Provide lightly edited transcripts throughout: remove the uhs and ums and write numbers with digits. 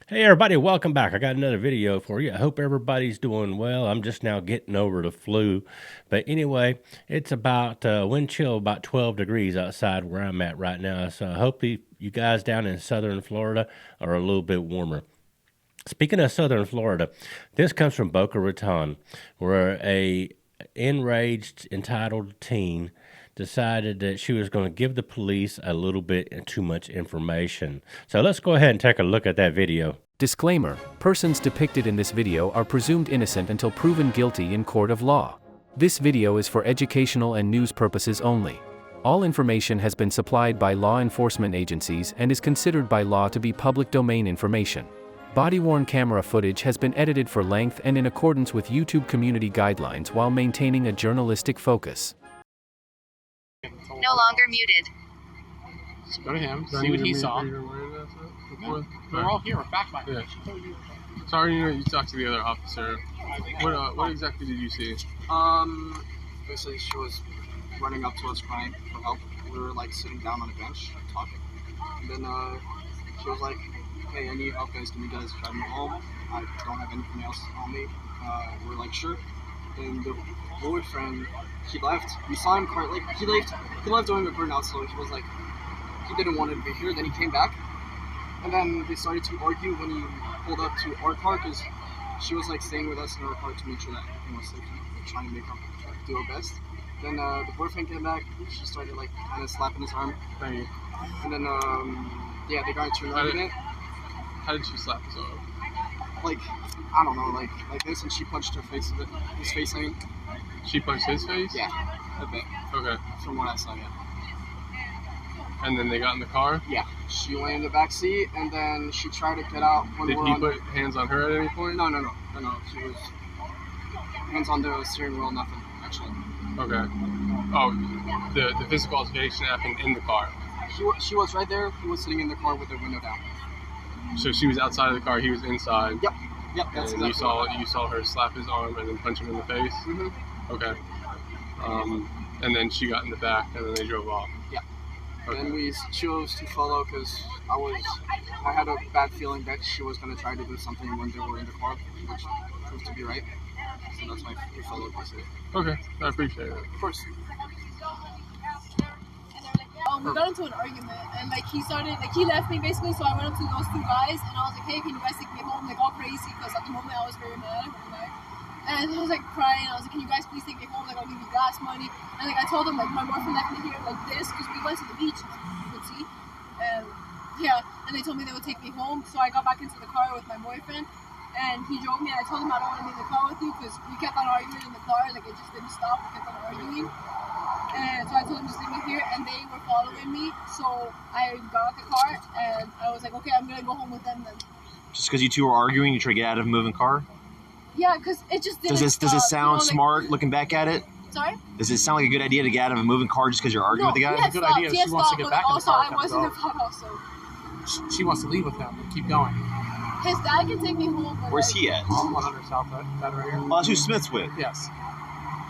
Hey everybody, welcome back. I got another video for you. I hope everybody's doing well. I'm just now getting over the flu. But anyway, it's about wind chill about 12 degrees outside where I'm at right now. So I hope you guys down in southern Florida are a little bit warmer. Speaking of southern Florida, this comes from Boca Raton, where a enraged, entitled teen decided that she was going to give the police a little bit too much information. So let's go ahead and take a look at that video. Disclaimer: persons depicted in this video are presumed innocent until proven guilty in court of law. This video is for educational and news purposes only. All information has been supplied by law enforcement agencies and is considered by law to be public domain information. Body-worn camera footage has been edited for length and in accordance with YouTube community guidelines while maintaining a journalistic focus. No longer muted. So go to him, see what he saw. No, we're all here, we're fact finders. Yeah. Sorry, you talked to the other officer. What exactly did you see? Basically she was running up to us crying for help. We were like sitting down on a bench talking. And then she was like, "Hey, I need help, guys. Can you guys drive me home? I don't have anything else on me." We're like, "Sure." And the boyfriend, he left. We saw him currently. He left doing a burnout, so he was like, he didn't want to be here. Then he came back, and then they started to argue when he pulled up to our car, because she was like staying with us in our car to make sure that everything was safe, trying to make her do her best. Then the boyfriend came back. She started like kind of slapping his arm. Thank you. And then yeah, they got into an argument. How did she slap his arm? Like, I don't know, like this, and she punched his face. I mean, She punched his face? yeah, a bit. Okay. From what I saw, yeah. And then they got in the car? Yeah, she went in the back seat, and then she tried to get out when Did we're he on. put hands on her at any point? No. She was hands on the steering wheel, nothing actually. Okay. Oh, the physical altercation happened in the car. She was right there. He was sitting in the car with the window down. So she was outside of the car, he was inside. Yep, that's And exactly you saw her slap his arm and then punch him in the face? Mm-hmm. Okay. And then she got in the back and then they drove off. Yeah. Okay. And we chose to follow because I had a bad feeling that she was going to try to do something when they were in the car, which proved to be right. So that's why we followed basically. Okay, I appreciate it. Of course. We got into an argument, and like he left me basically, so I went up to those two guys, and I was like, "Hey, can you guys take me home?" Like all crazy, because at the moment I was very mad. Okay? And I was like crying. I was like, "Can you guys please take me home? Like I'll give you gas money." And like I told them like my boyfriend left me here like this because we went to the beach, you could see. And yeah, and they told me they would take me home, so I got back into the car with my boyfriend, and he drove me. And I told him I don't want to be in the car with you because we kept on arguing in the car, like it just didn't stop. We kept on arguing. And so I told them to leave me here, and they were following me. So I got out the car, and I was like, okay, I'm gonna go home with them then. Just because you two were arguing, you try to get out of a moving car? Yeah, because it just didn't Does it sound smart looking back at it? Sorry? Does it sound like a good idea to get out of a moving car just because you're arguing with the guy? He had Good stopped. idea. He had She wants to stopped, get but back in the also car I was in the car also. She wants to leave with them and keep going. His dad can take me home. But Where's like, he at? 100 South, that right here. Well, that's who Smith's with. Yes.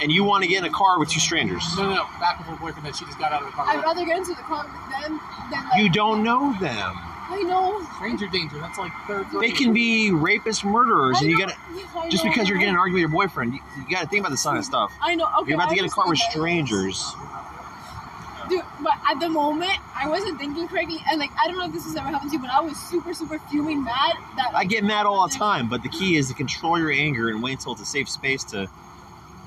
And you want to get in a car with two strangers. No. Back with her boyfriend that she just got out of the car. I'd rather get into the car with them than like. You don't know them. I know. Stranger danger. That's like third. They can be rapists, murderers, I and you know. gotta I just know, because you're I getting an know. argument with your boyfriend, you gotta think about this kind of stuff. I know. Okay. You're about to get in a car with understand that. strangers. Dude, but at the moment, I wasn't thinking correctly, and like, I don't know if this has ever happened to you, but I was super fuming mad that I get mad all the time, but the key is to control your anger and wait until it's a safe space to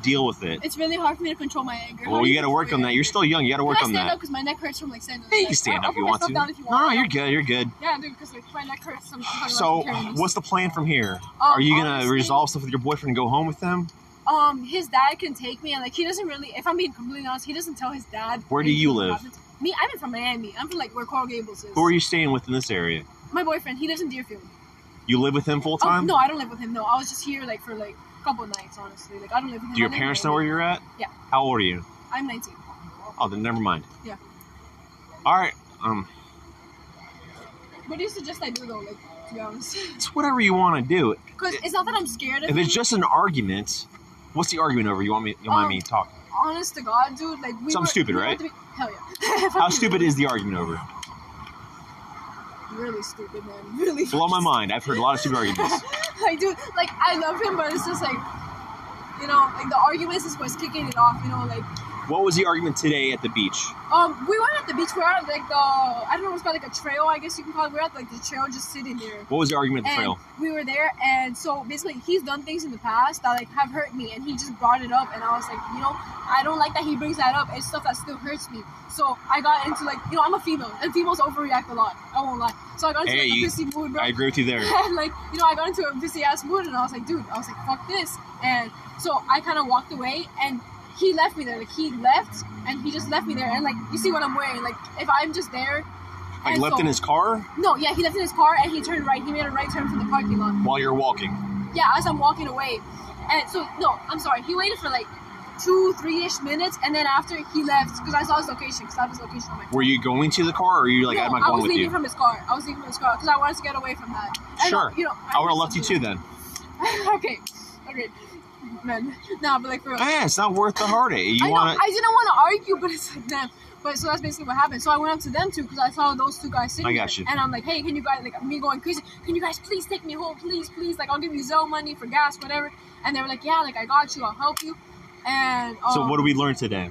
deal with it. it's really hard for me to control my anger. Well, you gotta work on that. You're still young. You gotta work on Can I stand that. up because my neck hurts from like standing? Hey, you can stand up if you want to. No, you're good. You're good. Yeah, dude, because like my neck hurts. So, what's the plan from here? Are you gonna honestly, resolve stuff with your boyfriend and go home with them? His dad can take me, and like he doesn't really. If I'm being completely honest, he doesn't tell his dad. Where do you anything live? happens. Me, I'm from Miami. I'm from like where Coral Gables is. Who are you staying with in this area? My boyfriend. He lives in Deerfield. You live with him full time? No, I don't live with him. No, I was just here like for like a couple of nights, honestly. Like I don't live with him. Do your I live in parents know Miami. where you're at? Yeah. How old are you? I'm 19. Oh, then never mind. Yeah. All right. What do you suggest I do though? Like to be honest. It's whatever you want to do. Because it's not that I'm scared of If him. it's just an argument, what's the argument over? You mind me talking? Honest to God, dude, like we Something were, stupid, we right? Hell yeah. How stupid is the argument over? really stupid, man. Really. Blow my mind. I've heard a lot of stupid arguments. I do. Like, I love him, but it's just like, you know, like the arguments is what's kicking it off. You know, like. What was the argument today at the beach? We weren't at the beach. We were at like the, I don't know what's called, like a trail, I guess you can call it. We were at like the trail, just sitting there. What was the argument at the trail? We were there, and so basically he's done things in the past that like have hurt me, and he just brought it up, and I was like, you know, I don't like that he brings that up. It's stuff that still hurts me. So I got into like, you know, I'm a female, and females overreact a lot. I won't lie. So I got into like a pissy mood, bro. I agree with you there. And like, you know, I got into a pissy ass mood, and I was like, dude, fuck this. And so I kind of walked away, and he left me there. Like, he left, and he just left me there. And like, you see what I'm wearing. Like, if I'm just there. Like, left in his car? No, yeah, he left in his car, and he turned right. He made a right turn from the parking lot. While you're walking? Yeah, as I'm walking away. And so, no, I'm sorry. He waited for like 2-3-ish minutes, and then after he left, because I saw his location, because I have his location on my phone. Were you going to the car, or are you like, no, I'm not going with you? I was leaving from his car. Because I wanted to get away from that. Sure. And, you know, I would have left you too then. Okay. Man. Nah, but like for real. Yeah, it's not worth the heartache. I didn't want to argue, but it's like, damn. But so that's basically what happened. So I went up to them too, because I saw those two guys sitting there. you. And I'm like, hey, can you guys, like, me going crazy, can you guys please take me home, please, like, I'll give you Zelle money for gas, whatever. And they were like, yeah, like, I got you, I'll help you. And so what did we learn today?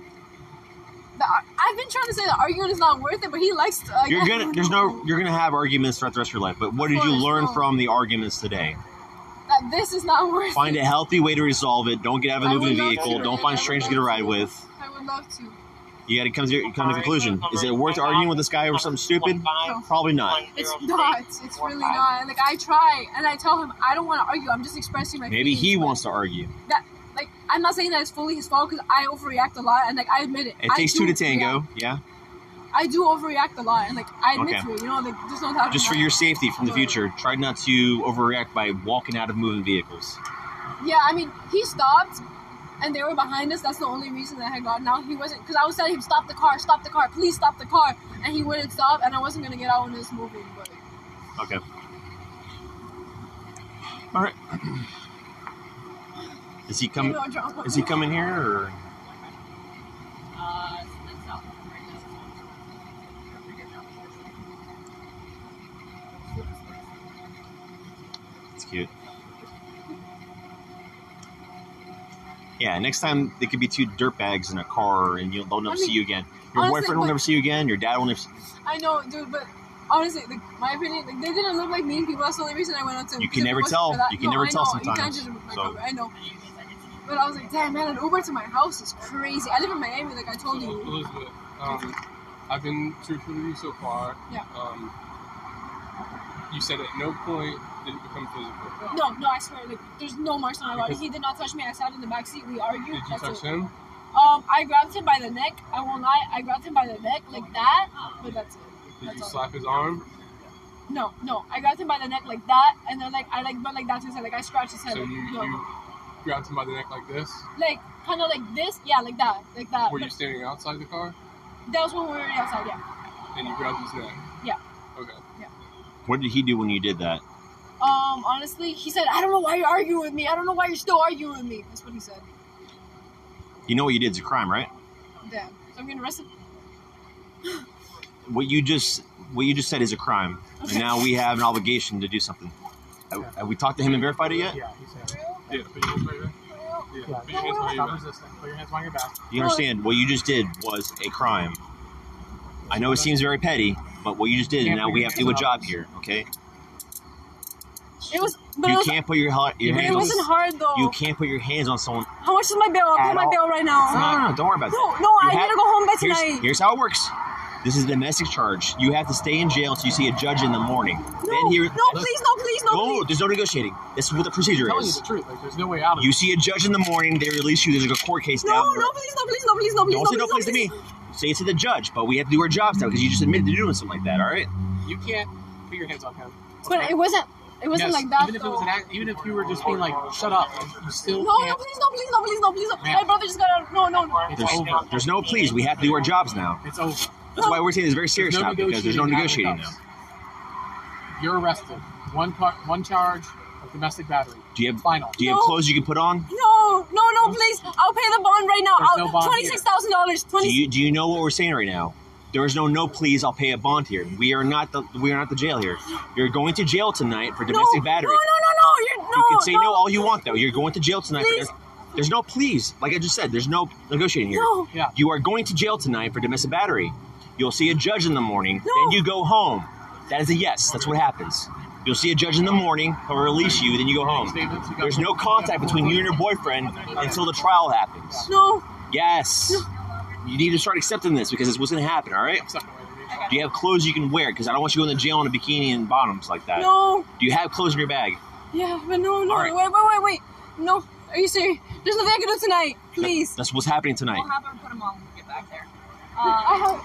I've been trying to say the argument is not worth it, but he likes to. You're gonna have arguments throughout the rest of your life. But what did you learn from the arguments today? That this is not worth it. Find a healthy way to resolve it. Don't get out of a moving vehicle. Don't find strangers to get a ride with. I would love to. You got to come to a conclusion. Is it worth arguing with this guy over something stupid? No. Probably not. It's not. It's really not. Like, I try, and I tell him I don't want to argue. I'm just expressing my feelings. Maybe he wants to argue. Like, I'm not saying that it's fully his fault, because I overreact a lot, and like, I admit it. It takes two to tango. Yeah. I do overreact a lot, and like, I admit to it. You know, like, there's no doubt. Just for your safety from the future, try not to overreact by walking out of moving vehicles. Yeah, I mean, he stopped, and they were behind us. That's the only reason that I had gotten out. He wasn't, because I was telling him, stop the car, please stop the car, and he wouldn't stop, and I wasn't gonna get out when it was moving. But okay. All right. Is he coming? Is he coming here or? It's cute. Yeah, next time there could be two dirtbags in a car, and they'll never see you again. Your boyfriend will never see you again. Your dad will never. I know, dude, but honestly, like, my opinion, like, they didn't look like mean people. That's the only reason I went up to them. You can never tell. You can never tell sometimes. You can't judge my cover. I know. But I was like, damn, man, an Uber to my house is crazy. I live in Miami, like I told you. Elizabeth, I've been truthful with you so far. Yeah. You said at no point did it become physical. No, I swear, like, there's no marks on my body. He did not touch me. I sat in the backseat. We argued. Did you touch him? I grabbed him by the neck. I won't lie. I grabbed him by the neck like that, but that's it. Did you slap his arm? No. I grabbed him by the neck like that, and then like I like went like that to his head. Like I scratched his head. So you grabbed him by the neck like this? Like kind of like this, yeah, like that. Were you standing outside the car? That was when we were outside, yeah. And you grabbed his neck? Yeah. Okay. Yeah. What did he do when you did that? Honestly, he said, I don't know why you're arguing with me. I don't know why you're still arguing with me. That's what he said. You know what you did is a crime, right? Damn. So I'm getting arrested? What you just said is a crime. Okay. And now we have an obligation to do something. Have we talked to him and verified it yet? Yeah, he said. Yeah, put your hands right there. Yeah, put your hands behind your back. Put your hands behind your back. You understand, what you just did was a crime. I know it seems very petty, but what you just did, and now we have to do a job here, okay? It was. You can't put your hands. It wasn't hard though. You can't put your hands on someone. How much is my bill? I'll pay my bill right now. No, don't worry about that. No, I need to go home by tonight. Here's how it works. This is a domestic charge. You have to stay in jail until you see a judge in the morning. No, please. There's no negotiating. This is what the procedure is. I'm telling you the truth. Like, there's no way out of it. You see a judge in the morning, they release you. There's like a court case down there. No, please. Don't say no, please to me. Say it to the judge, but we have to do our jobs now because you just admitted to doing something like that, all right? You can't put your hands on him. Okay? But it wasn't like that. Even if it was even if you were just being like, shut up, you still can't. No, please. My brother just got out. No. There's no please. We have to do our jobs now. It's over. That's why we're taking this very serious now, because there's no negotiating now. You're arrested. One charge of domestic battery. Do you have clothes you can put on? No, please. I'll pay the bond right now. There's no bond $26,000. Do you know what we're saying right now? There is no please, I'll pay a bond here. We are not the jail here. You're going to jail tonight for domestic battery. You can say no all you want though. You're going to jail tonight. There's no please. Like I just said, there's no negotiating here. No. Yeah. You are going to jail tonight for domestic battery. You'll see a judge in the morning, then you go home. That is a yes. That's what happens. You'll see a judge in the morning, he'll release you, then you go home. There's no contact between you and your boyfriend until the trial happens. No. Yes. You need to start accepting this because it's what's going to happen, all right? Do you have clothes you can wear? Because I don't want you going to jail in a bikini and bottoms like that. No. Do you have clothes in your bag? Yeah, but no. All right. Wait. No. Are you serious? There's nothing I can do tonight. Please. That's what's happening tonight. We'll have her put them on when we get back there. I have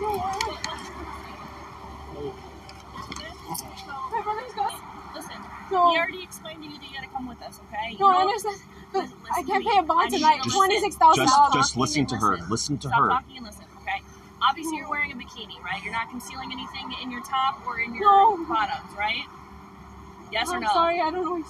My brother's gone. Listen, No. he already explained to you that you gotta come with us, okay? No, I understand. But Listen I to can't me. pay a bond I need tonight. you to listen. $26,000. Just listen to her. Listen to Stop her. talking and listen, okay? Obviously, you're wearing a bikini, right? You're not concealing anything in your top or in your No. bottoms, right? Yes or I'm no? sorry, I don't know.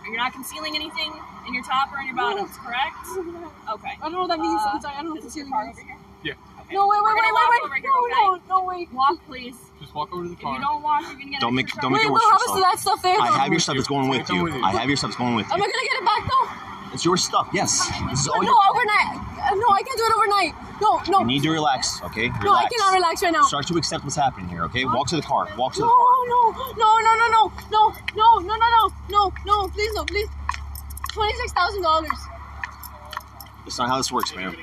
You're not concealing anything in your top or in your bottoms, correct? Okay. I don't know what that means. I'm sorry, I don't know what Is the this your ceiling car means. over here? Yeah. Okay. No, wait. We're gonna walk over here, okay? No, wait. Walk, please. Just walk over to the If car. you don't walk, you're gonna get Don't make extra it Wait, worse what for happens to yourself. that stuff there? I though? have your stuff that's going with you. I have your stuff that's going with Am I you. gonna get it back though? It's your stuff. Yes. This is all No, your. overnight. No, I can't do it overnight. No. You need to relax, okay? Relax. No, I cannot relax right now. Start to accept what's happening here, okay? Walk to the car. Walk to the No, car. no, please. $26,000. That's not how this works, man.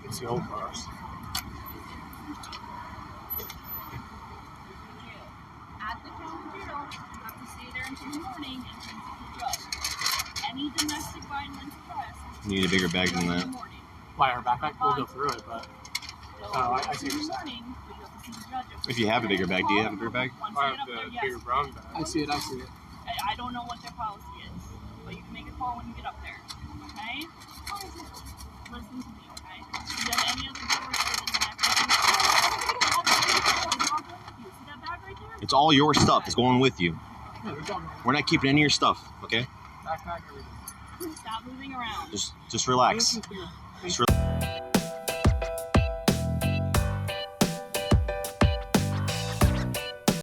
It's the old cars. At the county jail, you have to stay there until the morning and then the judge. Any domestic violence arrest. You need a bigger bag than that. Why, our backpack? We'll go through it, but... Oh, I see what you're saying. Morning, but you have to see the judge. If you have a bigger bag, do you have a bigger bag? Once I you get have up there, the yes. bigger brown bag. I see it. I don't know what their policy is, but you can make a call when you get up there. Okay? Listen to me, okay? Do you have any other jewelry other than that? See that bag right there? It's all your stuff. It's going with you. Yeah, they're done. We're not keeping any of your stuff, okay? Backpack, everything. Stop moving around. Just relax. Listen to me.